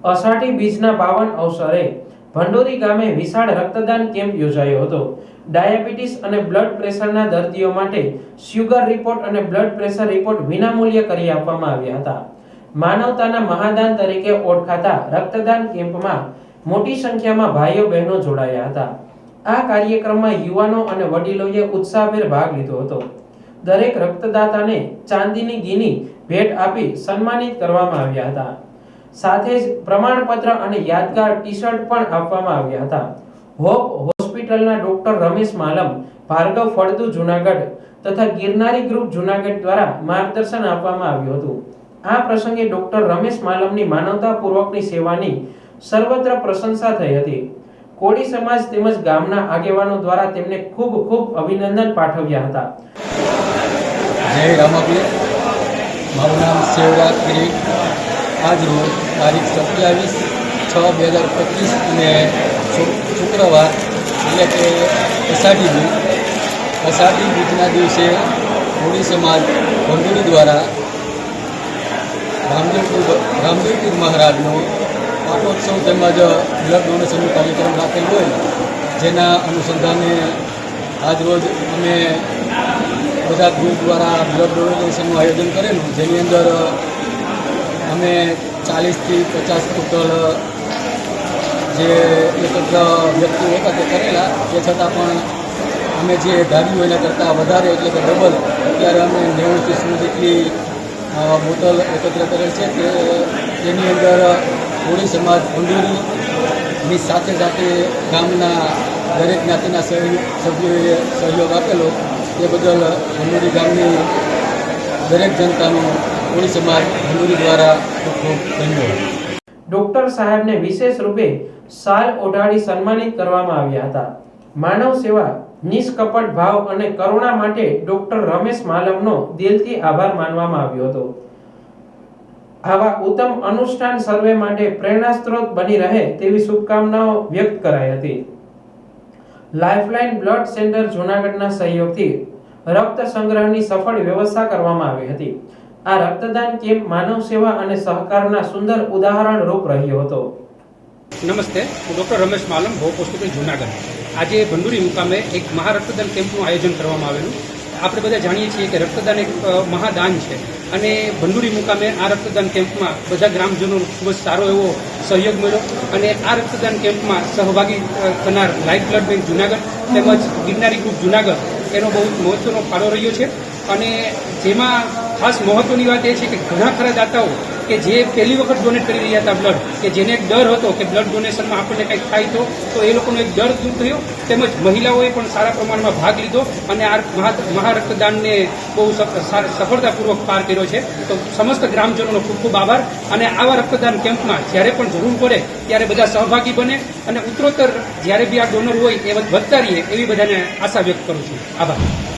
અષાઢી બીજના પાવન અવસરે ભંડોરી ગામે વિશાળ રક્તદાન કેમ્પ યોજાયો હતો। ડાયાબિટીસ અને બ્લડ પ્રેશરના દર્દીઓ માટે શુગર રિપોર્ટ અને બ્લડ પ્રેશર રિપોર્ટ વિનામૂલ્યે કરી આપવામાં આવ્યા હતા। માનવતાના મહાદાન તરીકે ઓળખાતા રક્તદાન કેમ્પમાં મોટી સંખ્યામાં ભાઈઓ બહેનો જોડાયા હતા। આ કાર્યક્રમમાં યુવાનો અને વડીલોએ ઉત્સાહભેર ભાગ લીધો હતો। દરેક રક્તદાતાને ચાંદીની ગીની ભેટ આપી સન્માનિત કરવામાં આવ્યા હતા। સાથે જ પ્રમાણપત્ર અને યાદગાર ટી-શર્ટ પણ આપવામાં આવ્યા હતા। હોપ હોસ્પિટલના ડોક્ટર રમેશ માલમ, ભાર્ગવ ફળદુ જુનાગઢ તથા ગિરનારી ગ્રુપ જુનાગઢ દ્વારા માર્ગદર્શન આપવામાં આવ્યું હતું। આ પ્રસંગે ડોક્ટર રમેશ માલમની માનવતાપૂર્વકની સેવાની સર્વત્ર પ્રશંસા થઈ હતી। કોળી સમાજ તેમજ ગામના આગેવાનો દ્વારા તેમને ખૂબ ખૂબ અભિનંદન પાઠવ્યા હતા। જય રામાપીર, મારું નામ શિવરાજ ગિરી। આજ રોજ તારીખ 27/6/2025 અને શુક્રવાર એટલે કે અષાઢી બીજના દિવસે કોળી સમાજ ભંડોરી દ્વારા રામદેવપીર મહારાજનો પાટોત્સવ તેમજ બ્લડ ડોનેશનનો કાર્યક્રમ રાખેલ હોય, જેના અનુસંધાને આજરોજ અમે બધા ગ્રુપ દ્વારા બ્લડ ડોનેશનનું આયોજન કરેલું, જેની અંદર અમે 40થી 50 ટોટલ જે એકત્ર વ્યક્તિઓ હતા તે કરેલા। તે છતાં પણ અમે જે ધાર્યું એના કરતાં વધારે એટલે કે ડબલ અત્યારે અમે 90થી 100 જેટલી બોટલ એકત્ર કરેલ છે। તેની અંદર કોળી સમાજ ભંડોરીની સાથે સાથે ગામના દરેક જ્ઞાતિના સભ્યોએ સહયોગ આપેલો। તે બદલ ભંડોરી ગામની દરેક જનતાનો કોળી સમાજ ભંડોરી દ્વારા ખૂબ ખૂબ ધન્યવાદ। ડોક્ટર સાહેબને વિશેષ રૂપે શાલ ઓઢાડી સન્માનિત કરવામાં આવ્યા હતા। માનવ સેવા, નિષ્કપટ ભાવ અને કરુણા માટે ડોક્ટર રમેશ માલમનો દિલથી આભાર માનવામાં આવ્યો હતો। આવા ઉત્તમ અનુષ્ઠાન સર્વે માટે પ્રેરણાસ્ત્રોત બની રહે તેવી શુભકામનાઓ વ્યક્ત કરાઈ હતી। લાઇફલાઇન બ્લડ સેન્ટર જૂનાગઢના સહયોગથી રક્ત સંગ્રહની સફળ વ્યવસ્થા કરવામાં આવી હતી। આ રક્તદાન કેમ્પ માનવ સેવા અને સહકારના સુંદર ઉદાહરણ રૂપ રહ્યો હતો। નમસ્તે, હું ડૉક્ટર રમેશ માલમ, હોપ હોસ્પિટલ જૂનાગઢ। આજે ભંડોરી મુકામે એક મહારક્તદાન કેમ્પનું આયોજન કરવામાં આવેલું। આપણે બધા જાણીએ છીએ કે રક્તદાન એક મહાદાન છે અને ભંડોરી મુકામે આ રક્તદાન કેમ્પમાં બધા ગ્રામજનો ખૂબ જ સારો એવો સહયોગ મળ્યો અને આ રક્તદાન કેમ્પમાં સહભાગી થનાર લાઇફ બ્લડ બેંક જૂનાગઢ તેમજ ગિરનારી ગ્રુપ જૂનાગઢ એનો બહુ મહત્વનો ફાળો રહ્યો છે। અને જેમાં ખાસ મહત્વની વાત એ છે કે ઘણા ખરા દાતાઓ કે જે પહેલી વખત ડોનેટ કરી રહ્યા હતા બ્લડ, કે જેને એક ડર હતો કે બ્લડ ડોનેશનમાં આપણને કંઈક થાય તો એ લોકોનો એક ડર દૂર થયો, તેમજ મહિલાઓએ પણ સારા પ્રમાણમાં ભાગ લીધો અને આ મહારક્તદાનને બહુ સફળતાપૂર્વક પાર કર્યો છે। તો સમસ્ત ગ્રામજનોનો ખૂબ ખૂબ આભાર અને આવા રક્તદાન કેમ્પમાં જ્યારે પણ જરૂર પડે ત્યારે બધા સહભાગી બને અને ઉત્તરોત્તર જ્યારે બી આ ડોનર હોય એ વધતા રહીએ એવી બધાને આશા વ્યક્ત કરું છું। આભાર।